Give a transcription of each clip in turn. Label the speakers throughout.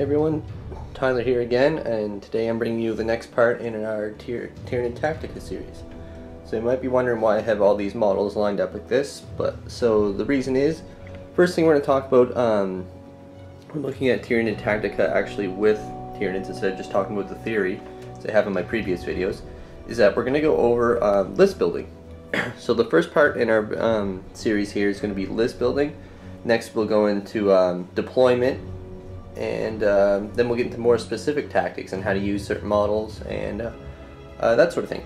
Speaker 1: everyone, Tyler here again, and today I'm bringing you the next part in our Tyranid Tactica series. So you might be wondering why I have all these models lined up like this, so the reason is, first thing we're going to talk about, we're looking at Tyranid Tactica actually with Tyranids instead of just talking about the theory, as I have in my previous videos, is that we're going to go over list building. So the first part in our series here is going to be list building. Next we'll go into deployment, and then we'll get into more specific tactics and how to use certain models and that sort of thing.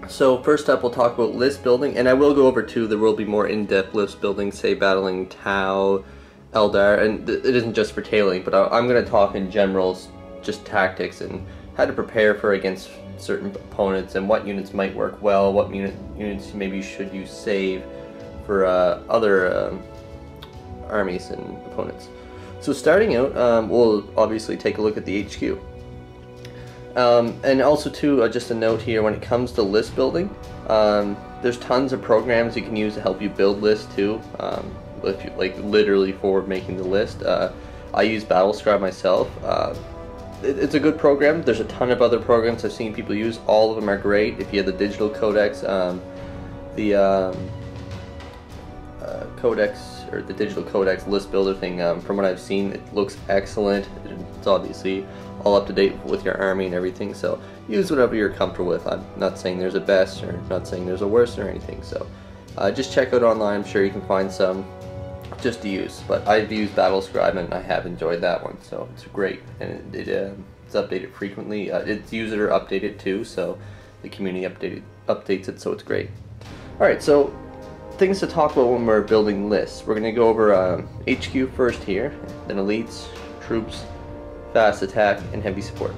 Speaker 1: So first up we'll talk about list building, and I will go over too, there will be more in-depth list building, say battling Tau, Eldar, and it isn't just for tailing, but I'm going to talk in general, just tactics and how to prepare for against certain opponents and what units might work well, what units maybe should you save for other armies and opponents. So starting out, we'll obviously take a look at the HQ. And also too, just a note here, when it comes to list building, there's tons of programs you can use to help you build lists too, if you, like literally for making the list. I use Battlescribe myself. It's a good program. There's a ton of other programs I've seen people use. All of them are great. If you have the digital codex, the digital codex list builder thing, from what I've seen, it looks excellent. It's obviously all up to date with your army and everything, so use whatever you're comfortable with. I'm not saying there's a best or not saying there's a worst or anything, so just check out online. I'm sure you can find some just to use, but I've used Battlescribe and I have enjoyed that one, so it's great, and it's updated frequently. It's user updated too, so the community updates it, so it's great. Alright, so things to talk about when we're building lists. We're going to go over HQ first here, then elites, troops, fast attack, and heavy support.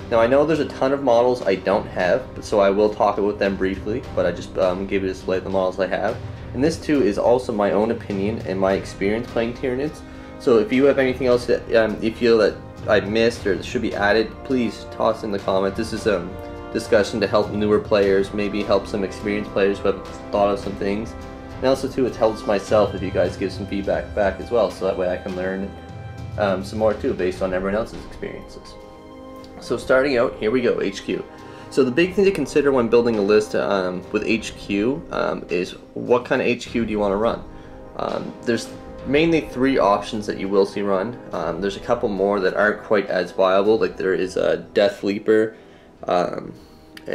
Speaker 1: Now I know there's a ton of models I don't have, so I will talk about them briefly, but I just gave a display of the models I have. And this too is also my own opinion and my experience playing Tyranids. So if you have anything else that you feel that I missed or should be added, please toss in the comments. This is a discussion to help newer players, maybe help some experienced players who have thought of some things. And also too, it helps myself if you guys give some feedback back as well, so that way I can learn some more too based on everyone else's experiences. So starting out, here we go, HQ. So the big thing to consider when building a list with HQ is what kind of HQ do you want to run. There's mainly 3 options that you will see run. There's a couple more that aren't quite as viable, like there is a Death Leaper and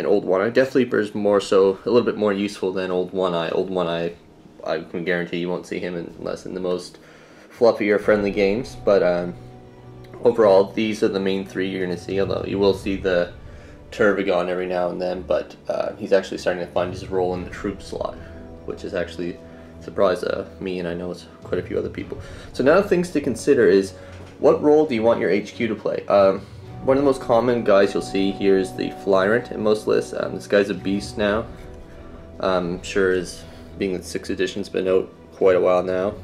Speaker 1: Old One Eye. Death Leaper is more so, a little bit more useful than Old One Eye. Old One Eye, I can guarantee you won't see him unless in the most fluffy or friendly games, but overall these are the main 3 you're going to see, although you will see the Turvigon every now and then, but he's actually starting to find his role in the troop slot, which is actually surprised me, and I know it's quite a few other people. So now things to consider is, what role do you want your HQ to play? One of the most common guys you'll see here is the Flyrant in most lists. This guy's a beast now. I'm sure being that 6th edition's been out quite a while now.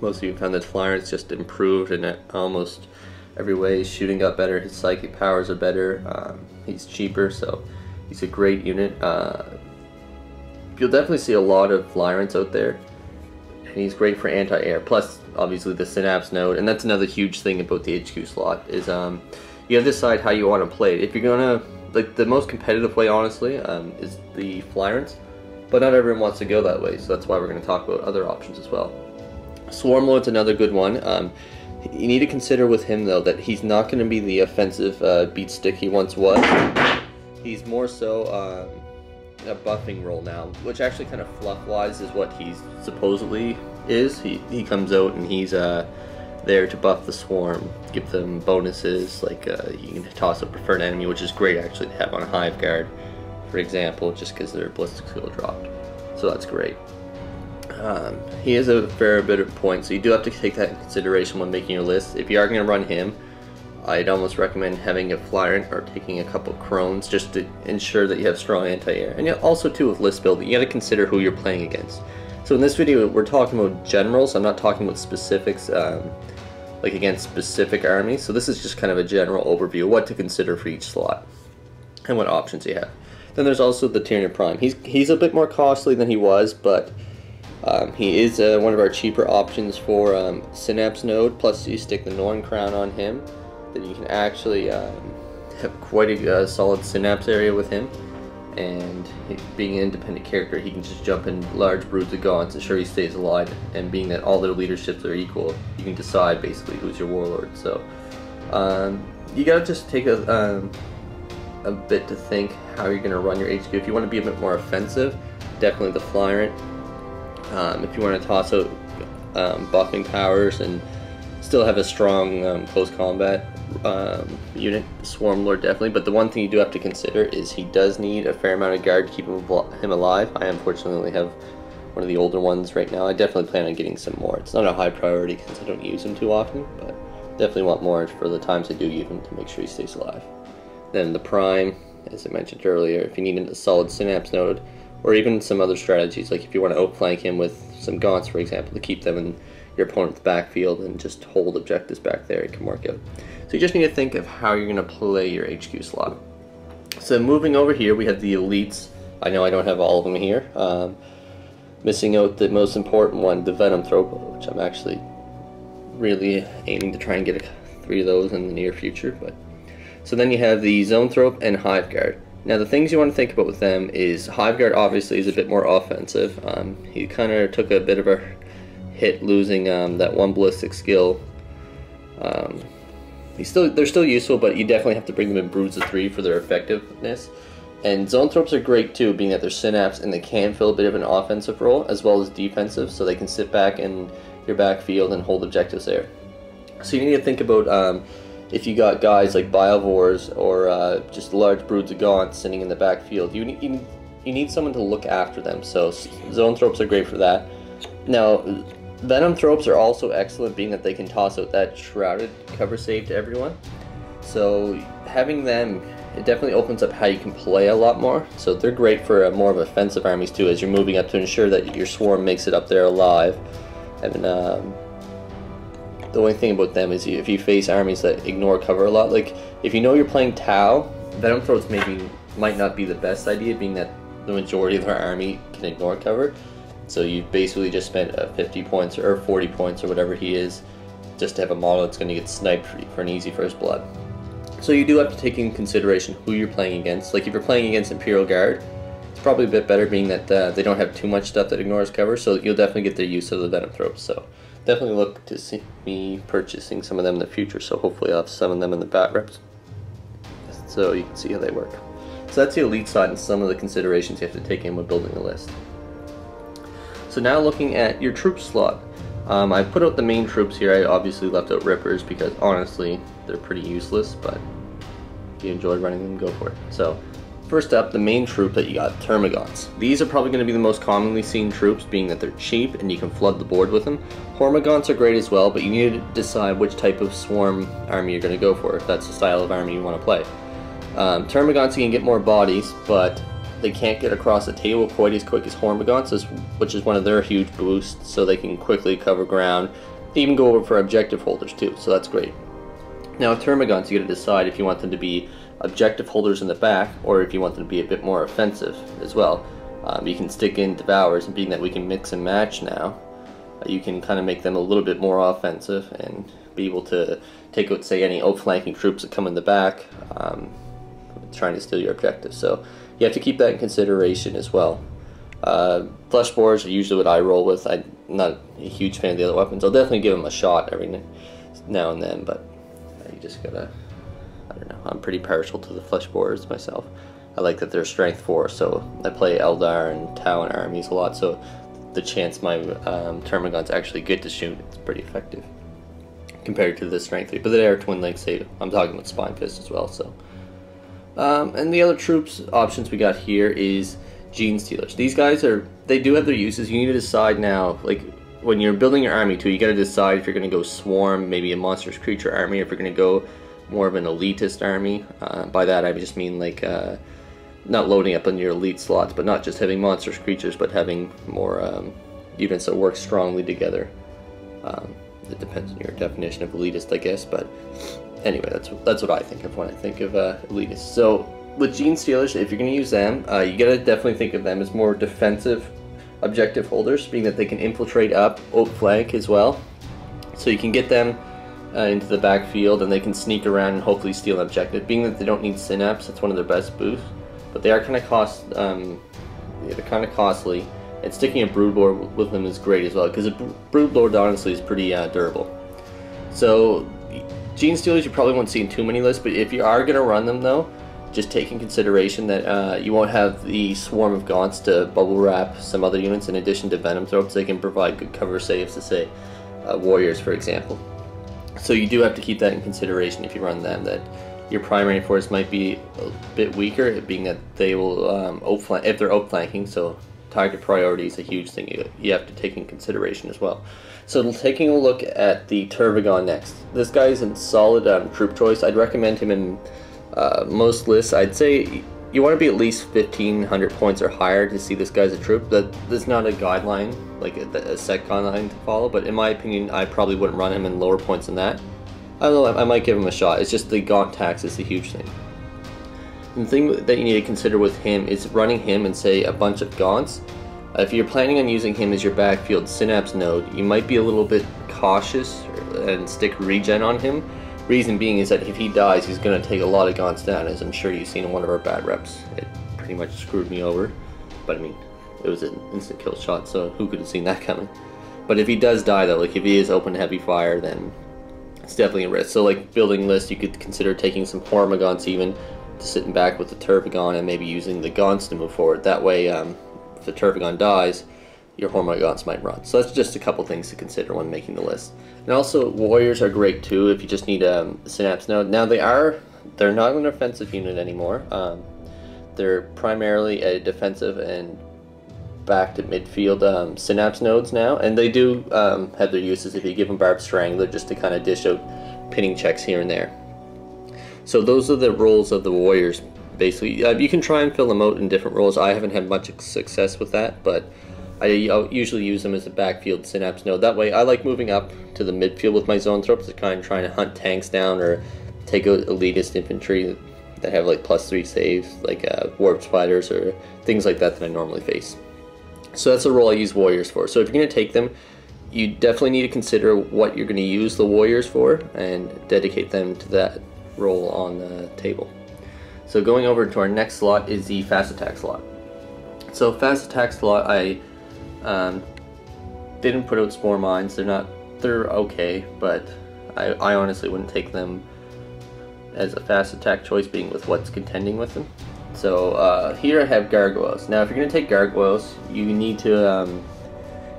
Speaker 1: Most of you found that Flyrant's just improved in almost every way. His shooting got better, his psychic powers are better, he's cheaper, so he's a great unit. You'll definitely see a lot of Flyrants out there, and he's great for anti-air, plus obviously the Synapse node, and that's another huge thing about the HQ slot, is you have to decide how you want to play it. If you're gonna, like, the most competitive way honestly is the Flyrants, but not everyone wants to go that way, so that's why we're going to talk about other options as well. Swarmlord's another good one. You need to consider with him though that he's not going to be the offensive beat stick he once was. He's more so a buffing role now, which actually kind of fluff-wise is what he supposedly is. He comes out and he's there to buff the swarm, give them bonuses, like you can toss a preferred enemy, which is great actually to have on Hive Guard, for example, just because their ballistic skill dropped. So that's great. He has a fair bit of points, so you do have to take that in consideration when making your list. If you are going to run him, I'd almost recommend having a Flyrant or taking a couple Crones just to ensure that you have strong anti-air. And also too, with list building, you got to consider who you're playing against. So in this video we're talking about generals. I'm not talking about specifics, like against specific armies. So this is just kind of a general overview of what to consider for each slot and what options you have. Then there's also the Tyranid Prime. He's a bit more costly than he was, but he is one of our cheaper options for Synapse node, plus you stick the Norn Crown on him. then you can actually have quite a solid synapse area with him. And being an independent character, he can just jump in large broods of gaunts, ensure he stays alive, and being that all their leaderships are equal, you can decide basically who's your warlord. So you gotta just take a bit to think how you're gonna run your HQ. If you want to be a bit more offensive, definitely the Flyrant. If you want to toss out buffing powers and still have a strong close combat unit, the Swarm Lord definitely. But the one thing you do have to consider is he does need a fair amount of guard to keep him alive. I unfortunately only have one of the older ones right now. I definitely plan on getting some more. It's not a high priority because I don't use him too often, but definitely want more for the times I do use him to make sure he stays alive. Then the Prime, as I mentioned earlier, if you need a solid synapse node, or even some other strategies, like if you want to outflank him with some gaunts, for example, to keep them in your opponent's backfield and just hold objectives back there, it can work out. So you just need to think of how you're going to play your HQ slot. So moving over here, we have the elites. I know I don't have all of them here. Missing out the most important one, the Venomthrope, which I'm actually really aiming to try and get 3 of those in the near future. But so then you have the Zoanthrope and Hiveguard. Now the things you want to think about with them is Hiveguard obviously is a bit more offensive. He kind of took a bit of a hit losing that one ballistic skill. They're still useful, but you definitely have to bring them in broods of 3 for their effectiveness. And Zoanthropes are great too, being that they're synapse and they can fill a bit of an offensive role as well as defensive, so they can sit back in your backfield and hold objectives there. So you need to think about if you got guys like Biovores or just large broods of gaunts sitting in the backfield, you need someone to look after them. So Zoanthropes are great for that. Now, Venomthropes are also excellent, being that they can toss out that shrouded cover save to everyone. So having them, it definitely opens up how you can play a lot more. So they're great for more of offensive armies too, as you're moving up to ensure that your swarm makes it up there alive. And the only thing about them is if you face armies that ignore cover a lot, like if you know you're playing Tau, Venomthropes might not be the best idea, being that the majority of their army can ignore cover. So you basically just spent 50 points or 40 points or whatever he is just to have a model that's going to get sniped for an easy first blood. So you do have to take in consideration who you're playing against. Like if you're playing against Imperial Guard, it's probably a bit better, being that they don't have too much stuff that ignores cover, so you'll definitely get their use of the Venomthropes. So definitely look to see me purchasing some of them in the future, so hopefully I'll have some of them in the bat reps so you can see how they work. So that's the elite side and some of the considerations you have to take in when building a list. So now looking at your troop slot. I put out the main troops here. I obviously left out Rippers because honestly they're pretty useless, but if you enjoyed running them, go for it. So first up, the main troop that you got, Termagants. These are probably going to be the most commonly seen troops, being that they're cheap and you can flood the board with them. Hormagaunts are great as well, but you need to decide which type of swarm army you're going to go for, if that's the style of army you want to play. Termagants, you can get more bodies, but they can't get across the table quite as quick as Hormagaunts, which is one of their huge boosts, so they can quickly cover ground. They even go over for objective holders too, so that's great. Now with Termagants, you got to decide if you want them to be objective holders in the back, or if you want them to be a bit more offensive as well. You can stick in Devours, and being that we can mix and match now, you can kind of make them a little bit more offensive and be able to take out, say, any outflanking troops that come in the back, trying to steal your objective. So you have to keep that in consideration as well. Flesh Borers are usually what I roll with. I'm not a huge fan of the other weapons. I'll definitely give them a shot every now and then, but you just gotta, I don't know, I'm pretty partial to the Flesh Borers myself. I like that they're strength 4, so I play Eldar and Tau in armies a lot, so the chance my Termagants actually get to shoot, it's pretty effective compared to the strength 3. But they are twin link save. I'm talking about Spine Fist as well, so. And the other troops options we got here is Gene Stealers. These guys they do have their uses. You need to decide now, like when you're building your army too, you got to decide if you're going to go swarm, maybe a monstrous creature army, or if you're going to go more of an elitist army. By that I just mean like not loading up on your elite slots, but not just having monstrous creatures, but having more units that work strongly together. It depends on your definition of elitist, I guess, but anyway, that's what I think of when I think of elitists. So with Gene Stealers, if you're going to use them, you got to definitely think of them as more defensive objective holders, being that they can infiltrate up, outflank as well. So you can get them into the backfield, and they can sneak around and hopefully steal an objective. Being that they don't need synapse, that's one of their best boosts, but they are kind of costly, and sticking a Broodlord with them is great as well, because a Broodlord honestly is pretty durable. So Gene Stealers you probably won't see in too many lists, but if you are going to run them though, just take in consideration that you won't have the swarm of Gaunts to bubble wrap some other units in addition to Venom Throats. They can provide good cover saves to, say, Warriors, for example. So you do have to keep that in consideration if you run them, that your primary force might be a bit weaker, being that they will outflank, if they're outflanking, so target priority is a huge thing you have to take in consideration as well. So taking a look at the Tervigon next. This guy is a solid troop choice. I'd recommend him in most lists. I'd say you want to be at least 1,500 points or higher to see this guy as a troop. That's not a guideline, like a set guideline to follow, but in my opinion, I probably wouldn't run him in lower points than that. I don't know, I might give him a shot. It's just the Gaunt tax is the huge thing. And the thing that you need to consider with him is running him and, say, a bunch of Gaunts. If you're planning on using him as your backfield Synapse node, you might be a little bit cautious and stick regen on him. Reason being is that if he dies, he's going to take a lot of Gaunts down, as I'm sure you've seen in one of our bad reps. It pretty much screwed me over, but I mean, it was an instant kill shot, so who could have seen that coming? But if he does die though, like if he is open to heavy fire, then it's definitely a risk. So like building list, you could consider taking some Hormagaunts even, to sitting back with the Tervigon and maybe using the Gaunts to move forward. That way, if the Tervigon dies, your Hormagaunts might run. So that's just a couple things to consider when making the list. And also, Warriors are great too if you just need a Synapse node. Now they're not an offensive unit anymore. They're primarily a defensive and back to midfield Synapse nodes now, and they do have their uses if you give them Barb Strangler just to kind of dish out pinning checks here and there. So those are the roles of the Warriors basically. You can try and fill them out in different roles. I haven't had much success with that, but I'll usually use them as a backfield Synapse node. That way I like moving up to the midfield with my Zone Throats, to kind of trying to hunt tanks down or take out elitist infantry that have like +3 saves, like Warp Spiders or things like that I normally face. So that's the role I use Warriors for. So if you're going to take them, you definitely need to consider what you're going to use the Warriors for and dedicate them to that role on the table. So going over to our next slot is the Fast Attack slot. So Fast Attack slot, I didn't put out Spore Mines. They're okay, but I honestly wouldn't take them as a fast attack choice, being with what's contending with them. So here I have Gargoyles. Now if you're going to take Gargoyles, you need to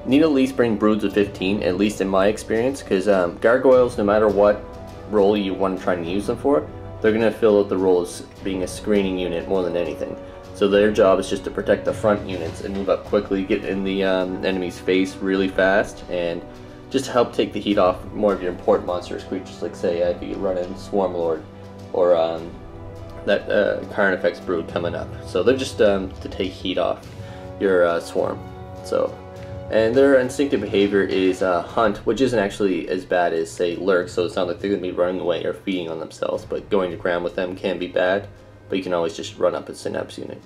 Speaker 1: at least bring Broods of 15, at least in my experience, because Gargoyles, no matter what role you want to try and use them for, they're going to fill out the role as being a screening unit more than anything. So their job is just to protect the front units and move up quickly, get in the enemy's face really fast, and just help take the heat off more of your important monstrous creatures, like say if you run in Swarmlord or that Carnifex Brood coming up. So they're just to take heat off your swarm. So, and their instinctive behavior is hunt, which isn't actually as bad as say lurk, so it's not like they're going to be running away or feeding on themselves, but going to ground with them can be bad, but you can always just run up a Synapse unit.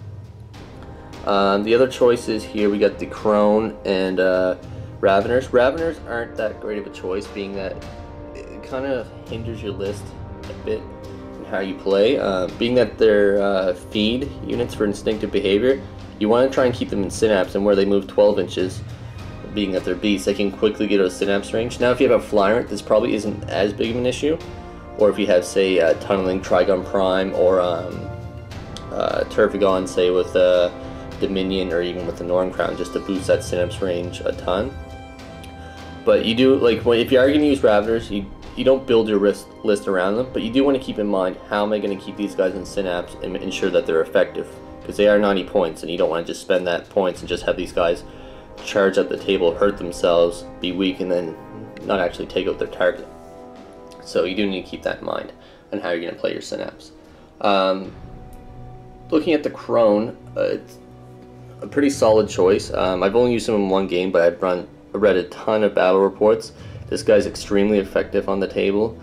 Speaker 1: The other choices here, we got the Crone and Raveners. Raveners aren't that great of a choice, being that it kind of hinders your list a bit in how you play. Being that they're feed units for instinctive behavior, you want to try and keep them in Synapse, and where they move 12 inches, being that they're beasts, they can quickly get out of Synapse range. Now if you have a Flyrant, this probably isn't as big of an issue, or if you have say Tunneling Trigon Prime or Tervigon, say with Dominion or even with the Norn Crown, just to boost that Synapse range a ton. But you do, like, if you are going to use Raveners, you don't build your list around them, but you do want to keep in mind, how am I going to keep these guys in Synapse and ensure that they're effective? Because they are 90 points, and you don't want to just spend that points and just have these guys charge up the table, hurt themselves, be weak, and then not actually take out their target. So you do need to keep that in mind on how you're going to play your Synapse. Looking at the Crone, it's a pretty solid choice. I've only used him in one game, but I've read a ton of battle reports. This guy's extremely effective on the table.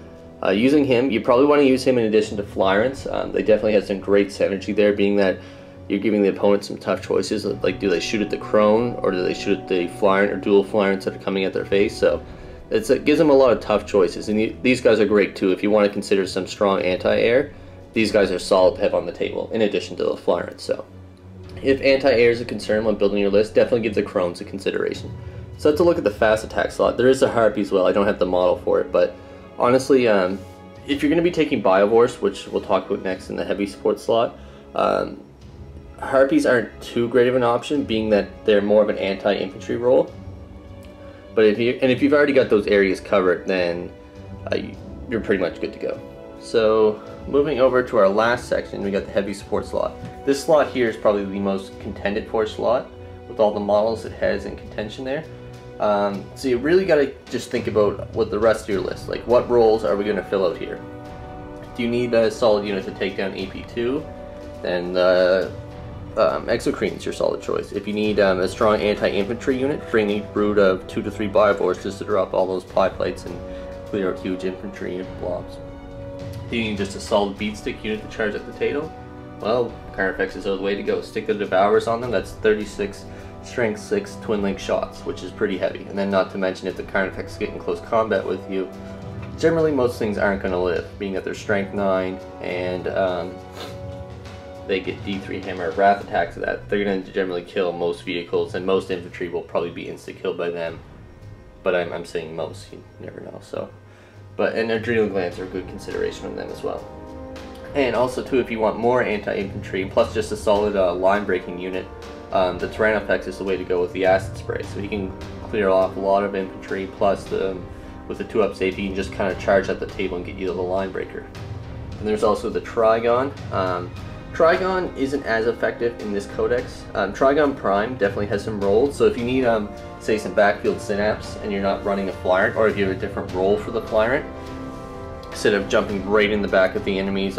Speaker 1: Using him, you probably want to use him in addition to Flyrants. They definitely have some great synergy there, being that you're giving the opponent some tough choices, like do they shoot at the Crone, or do they shoot at the Flyrant or dual Flyrants that are coming at their face. So It gives them a lot of tough choices, and these guys are great too if you want to consider some strong anti-air. These guys are solid to have on the table, in addition to the Flyrants. So, if anti-air is a concern when building your list, definitely give the Crones a consideration. So let's look at the fast attack slot. There is a Harpy as well. I don't have the model for it, but honestly, if you're going to be taking Biovores, which we'll talk about next in the heavy support slot, Harpies aren't too great of an option, being that they're more of an anti-infantry role. But if you've already got those areas covered, then you're pretty much good to go. So moving over to our last section, we got the heavy support slot. This slot here is probably the most contended for slot with all the models it has in contention there. So you really got to just think about what the rest of your list, like what roles are we going to fill out here. Do you need a solid unit to take down AP2? Then Exocrine's your solid choice. If you need a strong anti-infantry unit, bring a brood of 2 to 3 Biovores just to drop all those pie plates and clear out huge infantry blobs. Do you need just a solid beat stick unit to charge at the table? Well, Carnifexes are the way to go. Stick the Devourers on them, that's 36 strength 6 twin link shots, which is pretty heavy. And then not to mention if the Carnifex get in close combat with you, generally most things aren't going to live, being that they're strength 9 and they get D3 hammer wrath attacks to that. They're going to generally kill most vehicles, and most infantry will probably be insta-killed by them. But I'm saying most, you never know. So, and adrenal glands are a good consideration on them as well. And also too, if you want more anti-infantry, plus just a solid line breaking unit, the Tyrannofex is the way to go with the acid spray. So he can clear off a lot of infantry, plus with the 2-up save, he can just kind of charge at the table and get you the line breaker. And there's also the Trigon. Trigon isn't as effective in this codex. Trigon Prime definitely has some roles, so if you need, say, some backfield synapse and you're not running a Flyrant, or if you have a different role for the Flyrant, instead of jumping right in the back of the enemy's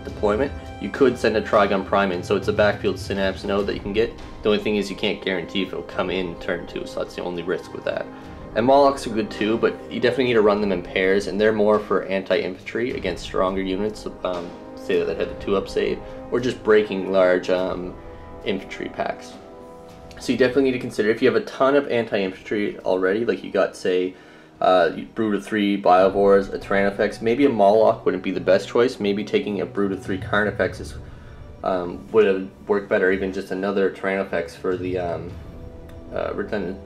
Speaker 1: deployment, you could send a Trigon Prime in, so it's a backfield synapse node that you can get. The only thing is you can't guarantee if it'll come in turn 2, so that's the only risk with that. And Molochs are good too, but you definitely need to run them in pairs, and they're more for anti-infantry against stronger units, say that have a 2-up save, or just breaking large infantry packs. So you definitely need to consider, if you have a ton of anti-infantry already, like you got, say, brood of 3 Biovores, a Tyrannofex, maybe a Moloch wouldn't be the best choice. Maybe taking a brood of 3 Carnifexes would have worked better, even just another Tyrannofex for the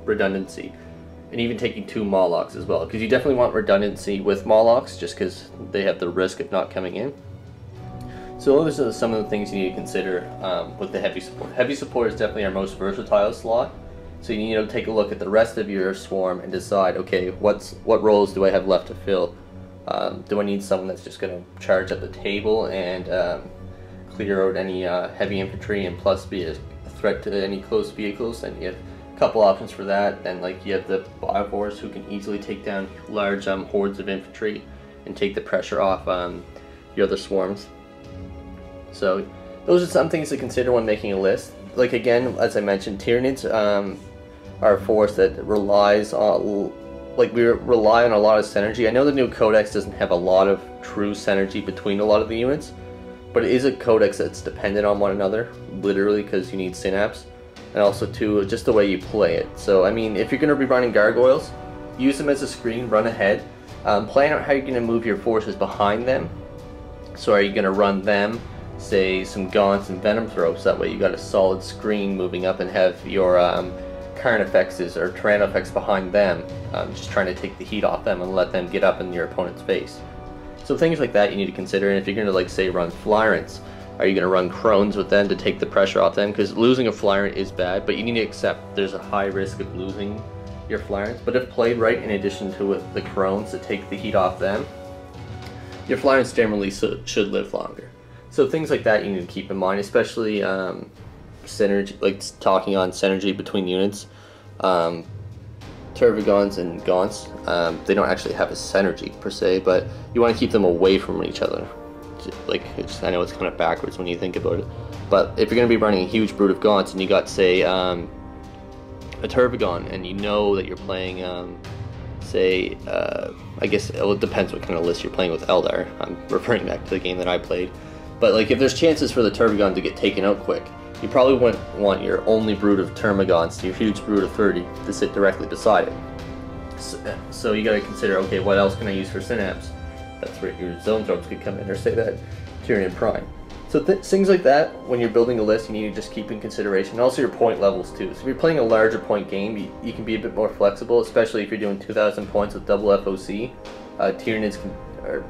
Speaker 1: redundancy. And even taking 2 Molochs as well, because you definitely want redundancy with Molochs, just because they have the risk of not coming in. So those are some of the things you need to consider with the heavy support. Heavy support is definitely our most versatile slot. So you need to take a look at the rest of your swarm and decide, okay, what roles do I have left to fill? Do I need someone that's just going to charge at the table and clear out any heavy infantry and plus be a threat to any close vehicles? And you have a couple options for that. Then like you have the Biovores who can easily take down large hordes of infantry and take the pressure off your other swarms. So those are some things to consider when making a list. Like again, as I mentioned, Tyranids are a force that relies on, we rely on a lot of synergy. I know the new codex doesn't have a lot of true synergy between a lot of the units, but it is a codex that's dependent on one another, literally, because you need synapse, and also too, just the way you play it. So I mean, if you're going to be running gargoyles, use them as a screen, run ahead, plan out how you're going to move your forces behind them. So are you going to run them, say, some gaunts and venom throws? That way you got a solid screen moving up and have your Carnifexes or Tyrannofex behind them, just trying to take the heat off them and let them get up in your opponent's face. So things like that you need to consider. And if you're going to, like, say, run Flyrants, are you going to run Crones with them to take the pressure off them? Because losing a Flyrant is bad, but you need to accept there's a high risk of losing your Flyrants. But if played right, in addition to the Crones to take the heat off them, your Flyrants generally should live longer. So things like that you need to keep in mind, especially synergy, like talking on synergy between units. Tervigons and Gaunts, they don't actually have a synergy per se, but you want to keep them away from each other. Like, I know it's kind of backwards when you think about it, but if you're going to be running a huge brood of Gaunts and you got, say, a Tervigon, and you know that you're playing, say, I guess it depends what kind of list you're playing with Eldar. I'm referring back to the game that I played. But like, if there's chances for the Tervigon to get taken out quick, you probably wouldn't want your only brood of Termagons, your huge brood of 30, to sit directly beside it. So you got to consider, okay, what else can I use for Synapse? That's where your zone throats could come in, or say that Tyranid Prime. So things like that, when you're building a list, you need to just keep in consideration. And also your point levels too. So if you're playing a larger point game, you can be a bit more flexible, especially if you're doing 2,000 points with double FOC. Tyranids are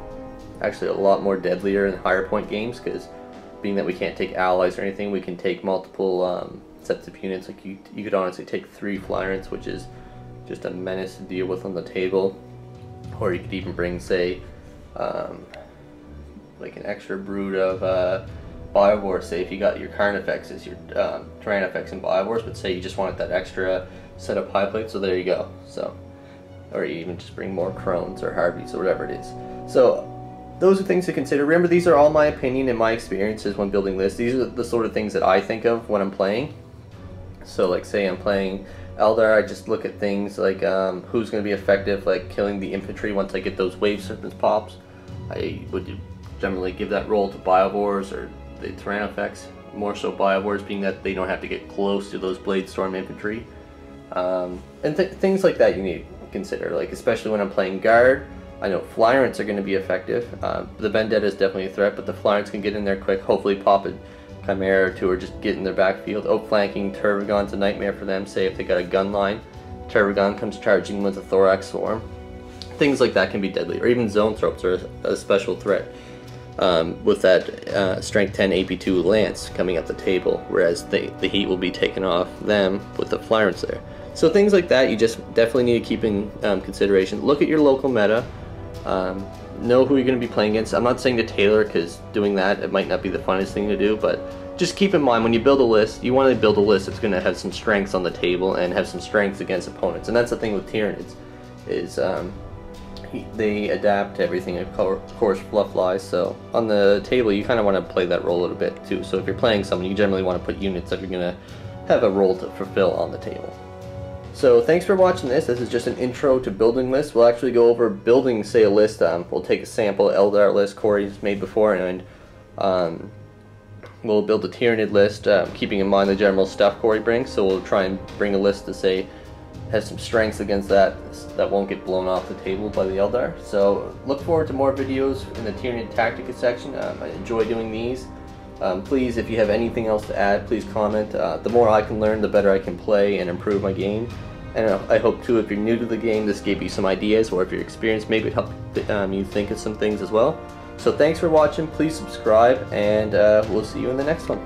Speaker 1: actually a lot more deadlier in higher point games, because being that we can't take allies or anything, we can take multiple sets of units. Like you could honestly take 3 Tyranids, which is just a menace to deal with on the table. Or you could even bring, say, like an extra brood of Biovores. Say if you got your Carnifex as your Tyrannifex and Biovores, but say you just wanted that extra set of pie plates, so there you go. So, or you even just bring more Crones or Harveys or whatever it is. So those are things to consider. Remember, these are all my opinion and my experiences when building lists. These are the sort of things that I think of when I'm playing. So like say I'm playing Eldar, I just look at things like who's going to be effective, like killing the infantry once I get those Wave Serpents pops. I would generally give that role to Biovores or the Tyrannifex, more so Biovores, being that they don't have to get close to those Blade Storm infantry. And things like that you need to consider, like especially when I'm playing Guard. I know Flyrants are going to be effective. The Vendetta is definitely a threat, but the Flyrants can get in there quick, hopefully pop a Chimera or 2 or just get in their backfield. Outflanking Turvagon's a nightmare for them, say if they got a gun line. Turvagon comes charging with a Thorax Swarm. Things like that can be deadly, or even Zone Throats are a special threat. With that Strength 10 AP2 Lance coming up the table, whereas the heat will be taken off them with the Flyrants there. So things like that you just definitely need to keep in consideration. Look at your local meta, know who you're going to be playing against. I'm not saying to tailor, because doing that, it might not be the funnest thing to do, but just keep in mind when you build a list, you want to build a list that's going to have some strengths on the table and have some strengths against opponents. And that's the thing with Tyranids, is they adapt to everything, of course, fluff-wise. So on the table, you kind of want to play that role a little bit too. So if you're playing someone, you generally want to put units that are going to have a role to fulfill on the table. So thanks for watching this. This is just an intro to building lists. We'll actually go over building, say, a list. We'll take a sample Eldar list Corey's made before, and we'll build a Tyranid list, keeping in mind the general stuff Corey brings. So we'll try and bring a list to say has some strengths against that won't get blown off the table by the Eldar. So look forward to more videos in the Tyranid Tactica section. I enjoy doing these. Please, if you have anything else to add, please comment. The more I can learn, the better I can play and improve my game. And I hope too, if you're new to the game, this gave you some ideas, or if you're experienced, maybe it helped you think of some things as well. So thanks for watching, please subscribe, and we'll see you in the next one.